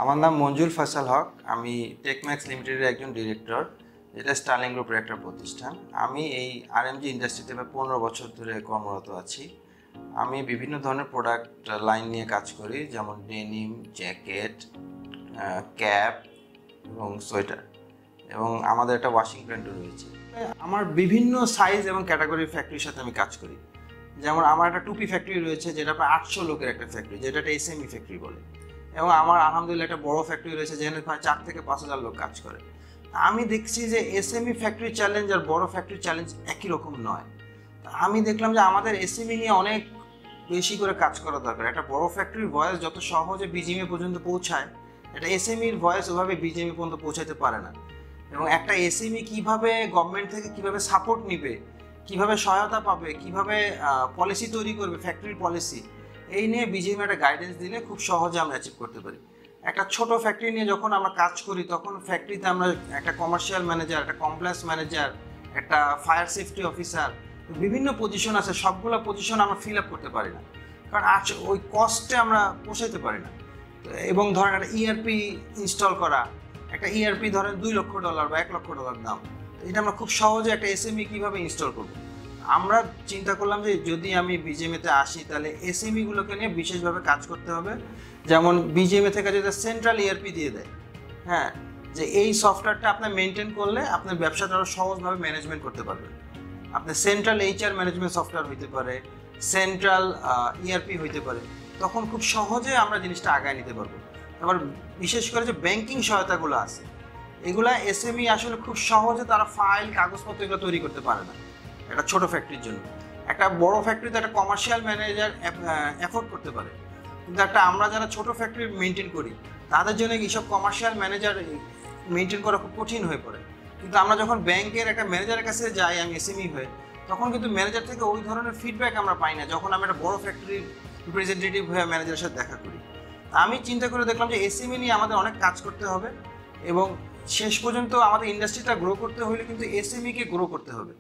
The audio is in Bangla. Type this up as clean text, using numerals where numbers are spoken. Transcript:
আমার নাম মঞ্জুর ফয়সাল হক। আমি টেকম্যাক্স লিমিটেডের একজন ডিরেক্টর, যেটা স্টার্লিং গ্রুপের একটা প্রতিষ্ঠান। আমি এই আরএমজি ইন্ডাস্ট্রিতে 15 বছর ধরে কর্মরত আছি। আমি বিভিন্ন ধরনের প্রোডাক্ট লাইন নিয়ে কাজ করি, যেমন ডেনিম, জ্যাকেট, ক্যাপ এবং সোয়েটার, এবং আমাদের একটা ওয়াশিং প্ল্যান্টও রয়েছে। আমার বিভিন্ন সাইজ এবং ক্যাটাগরির ফ্যাক্টরির সাথে আমি কাজ করি। যেমন আমার একটা টুপি ফ্যাক্টরি রয়েছে, যেটা প্রায় 800 লোকের একটা ফ্যাক্টরি, যেটা একটা এসএমই ফ্যাক্টরি বলে। এবং আমার আলহামদুলিল্লাহ একটা বড় ফ্যাক্টরি রয়েছে, যেখানে প্রায় 4 থেকে 5,000 লোক কাজ করে। আমি দেখছি যে এসএমই ফ্যাক্টরি চ্যালেঞ্জ আর বড় ফ্যাক্টরি চ্যালেঞ্জ একই রকম নয়। আমি দেখলাম যে আমাদের এসএমই নিয়ে অনেক বেশি করে কাজ করা দরকার। একটা বড় ফ্যাক্টরির ভয়েস যত সহজে বিজিএমএ পর্যন্ত পৌঁছায়, একটা এসএমইর ভয়েস ওভাবে বিজিএমএ পর্যন্ত পৌঁছাতে পারে না। এবং একটা এসএমই কিভাবে গভর্নমেন্ট থেকে কিভাবে সাপোর্ট নিবে, কিভাবে সহায়তা পাবে, কিভাবে পলিসি তৈরি করবে, ফ্যাক্টরির পলিসি, এই নিয়ে বিজিএমএ একটা গাইডেন্স দিলে খুব সহজে আমরা অ্যাচিভ করতে পারি। একটা ছোট ফ্যাক্টরি নিয়ে যখন আমরা কাজ করি, তখন ফ্যাক্টরিতে আমরা একটা কমার্শিয়াল ম্যানেজার, একটা কমপ্লেক্স ম্যানেজার, একটা ফায়ার সেফটি অফিসার, বিভিন্ন পজিশন আছে, সবগুলো পজিশন আমরা ফিল আপ করতে পারি না, কারণ ওই কস্টে আমরা পোষাইতে পারি না। এবং ধরেন একটা ইআরপি ইনস্টল করা, একটা ইআরপি ধরেন $2 লক্ষ বা $1 লক্ষ দাম, এটা আমরা খুব সহজে একটা এসএমই কীভাবে ইনস্টল করবো। আমরা চিন্তা করলাম যে যদি আমি বিজিএমএতে আসি, তাহলে এসএমইগুলোকে নিয়ে বিশেষভাবে কাজ করতে হবে। যেমন বিজিএমএ থেকে যদি সেন্ট্রাল ইআরপি দিয়ে দেয়, হ্যাঁ, যে এই সফটওয়্যারটা আপনার মেনটেন করলে আপনার ব্যবসাটা আরও সহজভাবে ম্যানেজমেন্ট করতে পারবেন। আপনার সেন্ট্রাল এইচআর ম্যানেজমেন্ট সফটওয়্যার হইতে পারে, সেন্ট্রাল ইআরপি হইতে পারে, তখন খুব সহজে আমরা জিনিসটা আগায় নিতে পারবো। আবার বিশেষ করে যে ব্যাংকিং সহায়তাগুলো আছে, এগুলা এসএমই আসলে খুব সহজে তারা ফাইল, কাগজপত্র এগুলো তৈরি করতে পারে না একটা ছোট ফ্যাক্টরির জন্য। একটা বড় ফ্যাক্টরিতে একটা কমার্শিয়াল ম্যানেজার এফোর্ড করতে পারে, কিন্তু আমরা যারা ছোট ফ্যাক্টরি মেনটেন করি, তাদের জন্য এইসব কমার্শিয়াল ম্যানেজার মেনটেন করা খুব কঠিন হয়ে পড়ে। কিন্তু আমরা যখন ব্যাংকের একটা ম্যানেজারের কাছে যাই, আমি এসএমই হয়ে, তখন কিন্তু ম্যানেজার থেকে ওই ধরনের ফিডব্যাক আমরা পাই না, যখন আমরা একটা বড় ফ্যাক্টরির রিপ্রেজেন্টেটিভ হয়ে ম্যানেজারের সাথে দেখা করি। আমি চিন্তা করে দেখলাম যে এসএমই নিয়ে আমাদের অনেক কাজ করতে হবে, এবং শেষ পর্যন্ত আমাদের ইন্ডাস্ট্রিটা গ্রো করতে হলে কিন্তু এসএমইকে গ্রো করতে হবে।